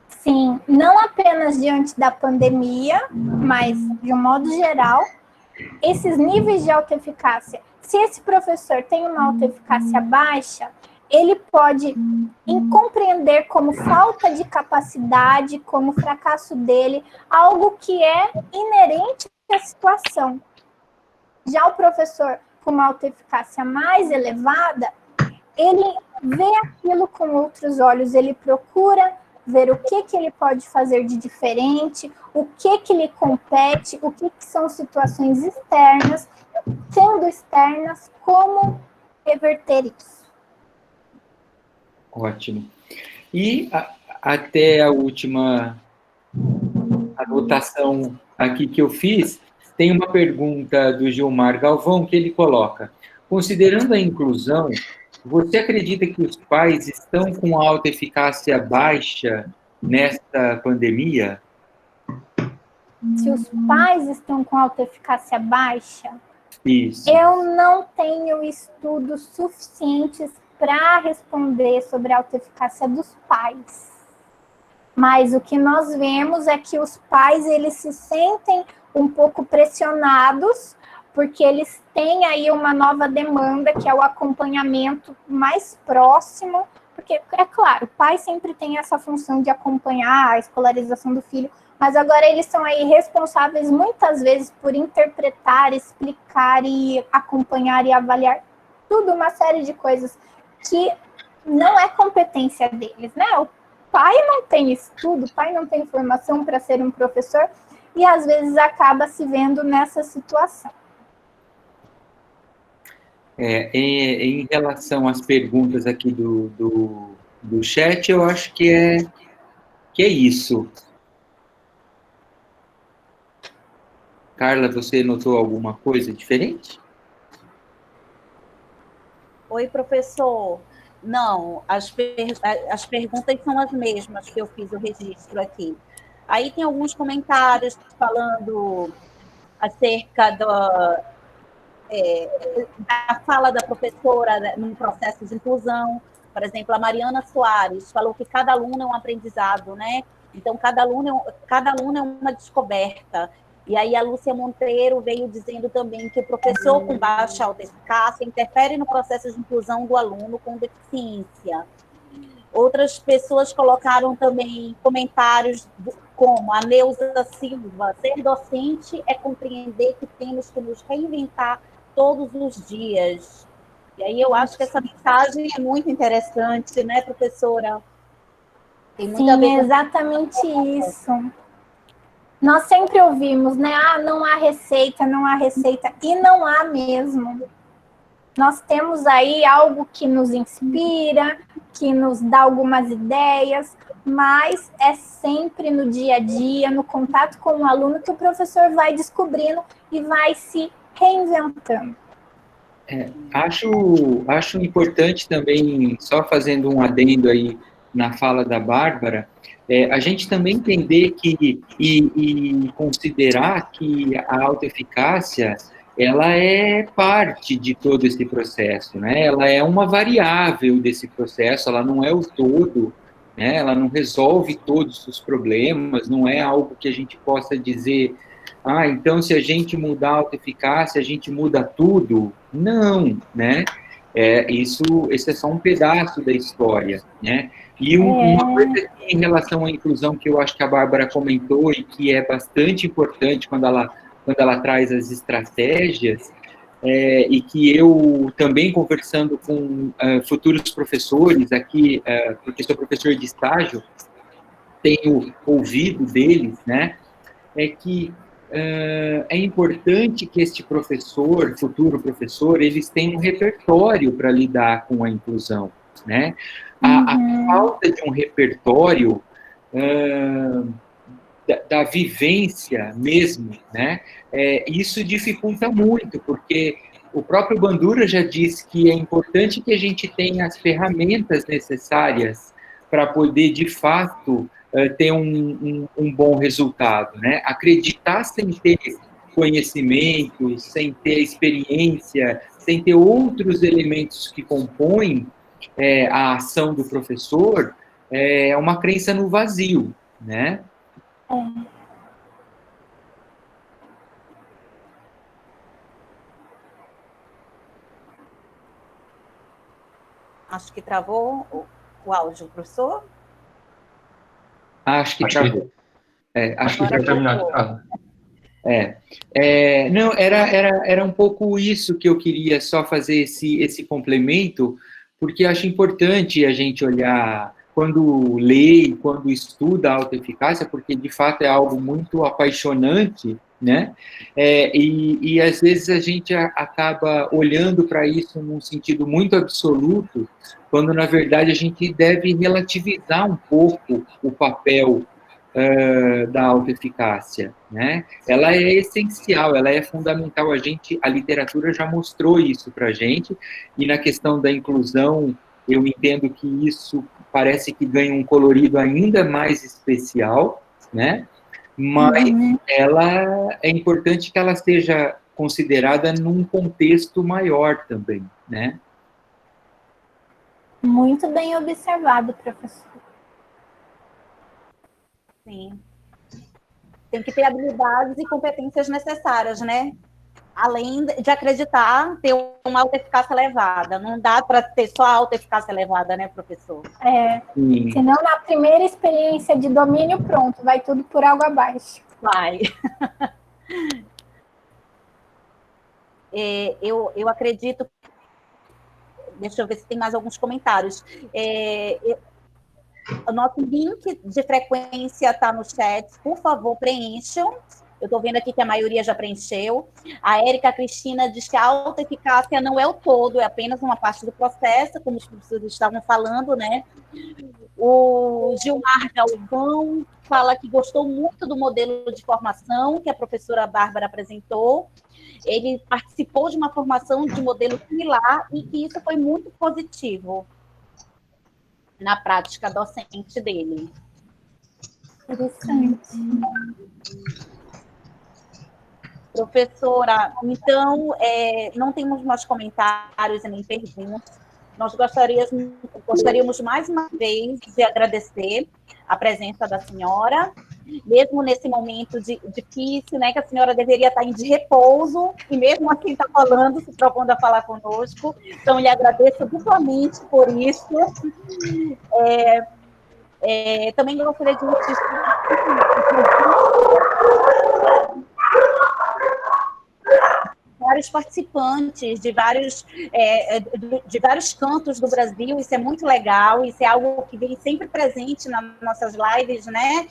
Sim, não apenas diante da pandemia, mas de um modo geral, esses níveis de autoeficácia, se esse professor tem uma autoeficácia baixa, ele pode compreender como falta de capacidade, como fracasso dele, algo que é inerente à situação. Já o professor com uma autoeficácia mais elevada, ele vê aquilo com outros olhos, ele procura ver o que ele pode fazer de diferente, o que lhe compete, o que são situações externas, sendo externas, como reverter isso. Ótimo. E até a última anotação aqui que eu fiz, tem uma pergunta do Gilmar Galvão que ele coloca: considerando a inclusão, você acredita que os pais estão com autoeficácia baixa nesta pandemia? Se os pais estão com autoeficácia baixa, Isso. Eu não tenho estudos suficientes para responder sobre a autoeficácia dos pais. Mas o que nós vemos é que os pais, eles se sentem um pouco pressionados, porque eles têm aí uma nova demanda, que é o acompanhamento mais próximo, Porque, é claro, o pai sempre tem essa função de acompanhar a escolarização do filho, mas agora eles são aí responsáveis muitas vezes por interpretar, explicar e acompanhar e avaliar tudo, uma série de coisas que não é competência deles, né? O pai não tem estudo, o pai não tem formação para ser um professor e às vezes acaba se vendo nessa situação. Em relação às perguntas aqui do chat, eu acho que é isso. Carla, você notou alguma coisa diferente? Oi, professor. Não, as perguntas são as mesmas que eu fiz o registro aqui. Aí tem alguns comentários falando acerca da fala da professora, né, no processo de inclusão. Por exemplo, a Mariana Soares falou que cada aluno é um aprendizado, né? Então, cada aluno é uma descoberta. E aí a Lúcia Monteiro veio dizendo também que o professor com baixa autoeficácia interfere no processo de inclusão do aluno com deficiência. Outras pessoas colocaram também comentários como a Neuza Silva: ser docente é compreender que temos que nos reinventar todos os dias. E aí eu acho que essa mensagem é muito interessante, né, professora? Tem muito a ver Sim, é exatamente isso. Nós sempre ouvimos, né? Ah, não há receita, não há receita. E não há mesmo. Nós temos aí algo que nos inspira, que nos dá algumas ideias, mas é sempre no dia a dia, no contato com o aluno, que o professor vai descobrindo e vai se reinventando. Acho importante também, só fazendo um adendo aí na fala da Bárbara, a gente também entender e considerar que a autoeficácia, ela é parte de todo esse processo, né? Ela é uma variável desse processo, ela não é o todo, né? Ela não resolve todos os problemas, não é algo que a gente possa dizer: ah, então se a gente mudar a autoeficácia, a gente muda tudo. Não, né? Esse é só um pedaço da história, né? E uma coisa em relação à inclusão que eu acho que a Bárbara comentou e que é bastante importante quando ela traz as estratégias, e que eu também conversando com futuros professores aqui, porque sou professor de estágio, tenho ouvido deles, né? É que é importante que este professor, futuro professor, eles tenham um repertório para lidar com a inclusão, né? A falta de um repertório da vivência mesmo, né? Isso dificulta muito, porque o próprio Bandura já disse que é importante que a gente tenha as ferramentas necessárias para poder, de fato, ter um bom resultado, né? Acreditar sem ter conhecimento, sem ter experiência, sem ter outros elementos que compõem a ação do professor, é uma crença no vazio, né? Acho que travou o áudio, professor. Acho que travou. Acho que foi terminado. Não, era um pouco isso que eu queria só fazer esse complemento, porque acho importante a gente olhar quando lê, quando estuda a autoeficácia, porque de fato é algo muito apaixonante, né? E às vezes a gente acaba olhando para isso num sentido muito absoluto, quando na verdade a gente deve relativizar um pouco o papel da autoeficácia, né? Ela é essencial, ela é fundamental. A literatura já mostrou isso para a gente, e na questão da inclusão, eu entendo que isso parece que ganha um colorido ainda mais especial, né? Mas ela é importante que ela seja considerada num contexto maior também, né? Muito bem observado, professor. Sim. Tem que ter habilidades e competências necessárias, né? além de acreditar, ter uma autoeficácia elevada. Não dá para ter só autoeficácia elevada, né, professor? Senão, na primeira experiência de domínio, pronto, vai tudo por água abaixo. Vai. Eu acredito... Deixa eu ver se tem mais alguns comentários. O nosso link de frequência está no chat. Por favor, preencham. Eu estou vendo aqui que a maioria já preencheu. A Érica Cristina diz que a autoeficácia não é o todo, é apenas uma parte do processo, como os professores estavam falando, né? O Gilmar Galvão fala que gostou muito do modelo de formação que a professora Bárbara apresentou. Ele participou de uma formação de modelo similar e que isso foi muito positivo na prática docente dele. Interessante. Professora, então, não temos mais comentários e nem perguntas. Nós gostaríamos mais uma vez de agradecer a presença da senhora, mesmo nesse momento difícil, né, que a senhora deveria estar de repouso, e mesmo assim está falando, se propondo a falar conosco. Então, lhe agradeço duplamente por isso. Também gostaria de vários participantes de vários cantos do Brasil. Isso é muito legal, isso é algo que vem sempre presente nas nossas lives, né?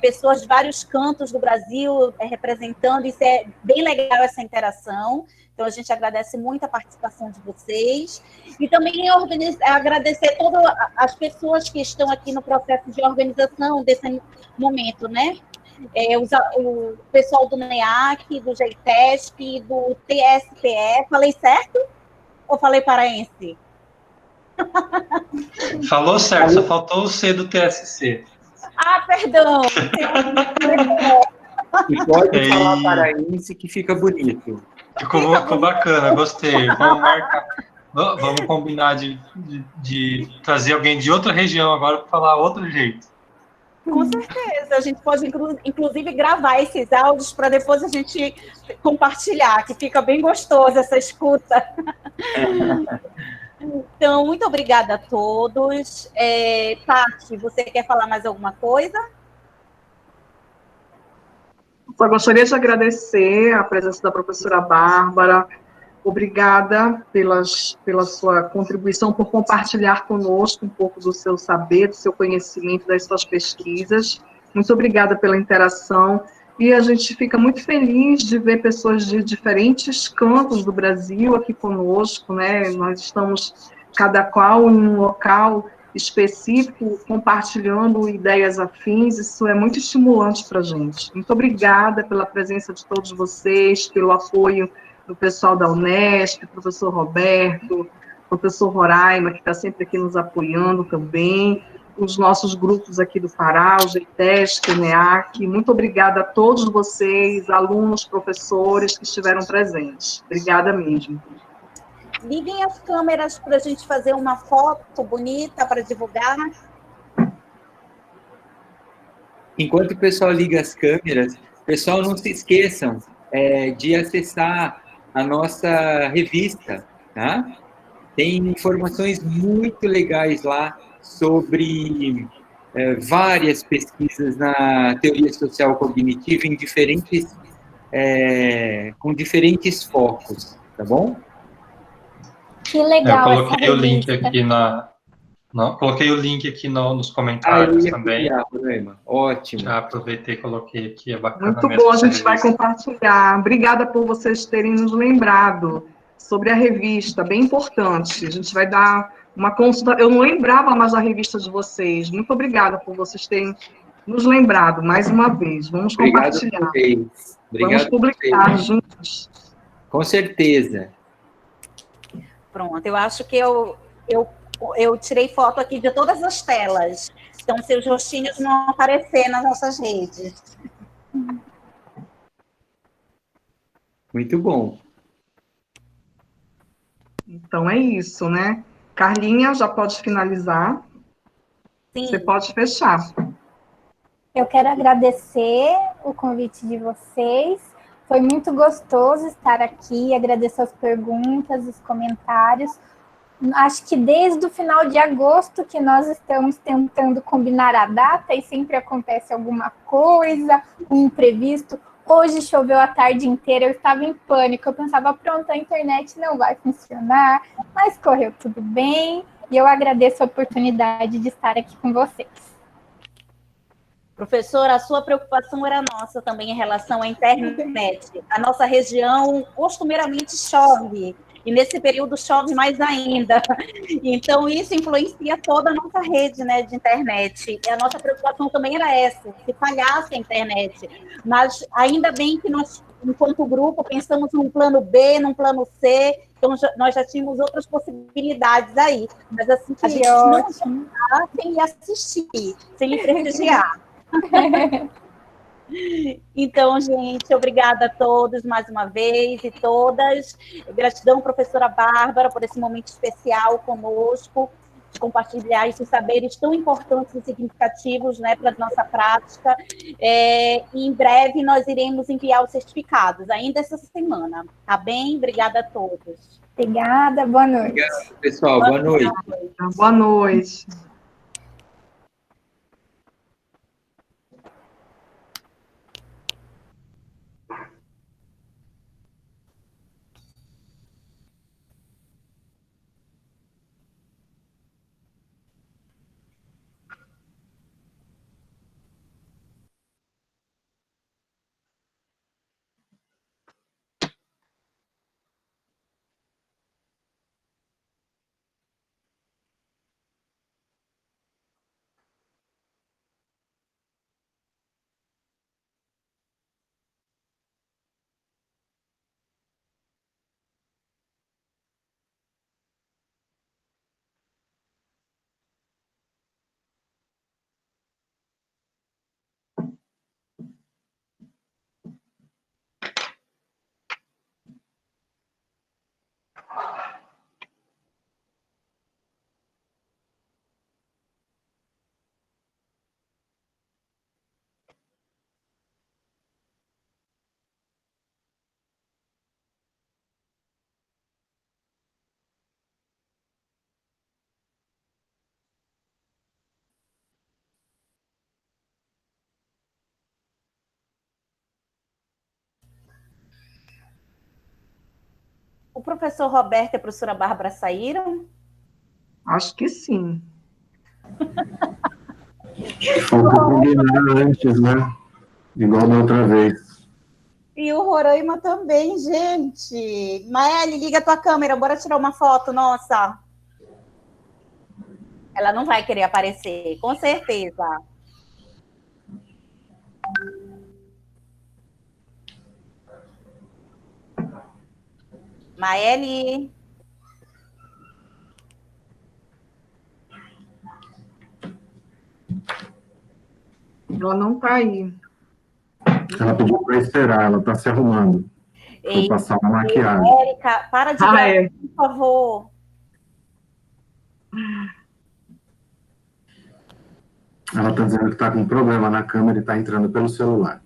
Pessoas de vários cantos do Brasil representando, isso é bem legal, essa interação. Então, a gente agradece muito a participação de vocês. E também agradecer todas as pessoas que estão aqui no processo de organização desse momento, né? O pessoal do NEAC, do GEITESP, do TSPE. Falei certo? Ou falei paraense? Falou certo, só faltou o C do TSC. Ah, perdão. E pode falar paraense que fica bonito. Ficou bacana, gostei. Vamos marcar. Vamos combinar de trazer alguém de outra região agora para falar outro jeito. Com certeza, a gente pode, inclusive, gravar esses áudios para depois a gente compartilhar, que fica bem gostoso essa escuta. Então, muito obrigada a todos. Tati, você quer falar mais alguma coisa? Só gostaria de agradecer a presença da professora Bárbara. Obrigada pela sua contribuição, por compartilhar conosco um pouco do seu saber, do seu conhecimento, das suas pesquisas. Muito obrigada pela interação. E a gente fica muito feliz de ver pessoas de diferentes cantos do Brasil aqui conosco, né? Nós estamos, cada qual, em um local específico, compartilhando ideias afins. Isso é muito estimulante para a gente. Muito obrigada pela presença de todos vocês, pelo apoio do pessoal da Unesp, professor Roberto, professor Roraima, que está sempre aqui nos apoiando também, os nossos grupos aqui do Pará, o GEITESP, o NEAC. Muito obrigada a todos vocês, alunos, professores que estiveram presentes. Obrigada mesmo. Liguem as câmeras para a gente fazer uma foto bonita para divulgar. Enquanto o pessoal liga as câmeras, pessoal, não se esqueçam de acessar a nossa revista, tá? Tem informações muito legais lá sobre várias pesquisas na teoria social cognitiva em com diferentes focos, tá bom? Que legal. Eu coloquei o link aqui coloquei o link aqui nos comentários também. Problema. Ótimo. Já aproveitei e coloquei aqui, é bacana. Muito bom, a gente vai compartilhar. Obrigada por vocês terem nos lembrado sobre a revista, bem importante. A gente vai dar uma consulta. Eu não lembrava mais da revista de vocês. Muito obrigada por vocês terem nos lembrado mais uma vez. Vamos compartilhar. Vamos publicar juntos. Com certeza. Pronto, eu acho que eu tirei foto aqui de todas as telas. Então, seus rostinhos vão aparecer nas nossas redes. Muito bom. Então, é isso, né? Carlinha, já pode finalizar? Sim. Você pode fechar. Eu quero agradecer o convite de vocês. Foi muito gostoso estar aqui, agradecer as perguntas, os comentários. Acho que desde o final de agosto que nós estamos tentando combinar a data e sempre acontece alguma coisa, um imprevisto. Hoje choveu a tarde inteira, eu estava em pânico, eu pensava, pronto, a internet não vai funcionar, mas correu tudo bem e eu agradeço a oportunidade de estar aqui com vocês. Professora, a sua preocupação era nossa também em relação à internet. A nossa região costumeiramente chove, e nesse período chove mais ainda. Então, isso influencia toda a nossa rede, né, de internet. E a nossa preocupação também era essa, se falhasse a internet. Mas ainda bem que nós, enquanto grupo, pensamos num plano B, num plano C, então nós já tínhamos outras possibilidades aí. Mas assim que a gente não ia sem assistir, sem lhe prestigiar. Então, gente, obrigada a todos mais uma vez e todas. Gratidão, professora Bárbara, por esse momento especial conosco, de compartilhar esses saberes tão importantes e significativos, né, para a nossa prática. E em breve nós iremos enviar os certificados, ainda essa semana. Tá bem? Obrigada a todos. Obrigada, boa noite. Obrigado, pessoal. Boa noite. Boa noite. O professor Roberto e a professora Bárbara saíram? Acho que sim. Falta combinar antes, né? Igual da outra vez. E o Roraima também, gente. Maeli, liga a tua câmera, bora tirar uma foto, nossa. Ela não vai querer aparecer, com certeza. Maeli. Ela não está aí. Ela pediu para esperar, ela está se arrumando. Vou passar uma maquiagem. Érica, para de gravar, por favor. Ela está dizendo que está com problema na câmera e está entrando pelo celular.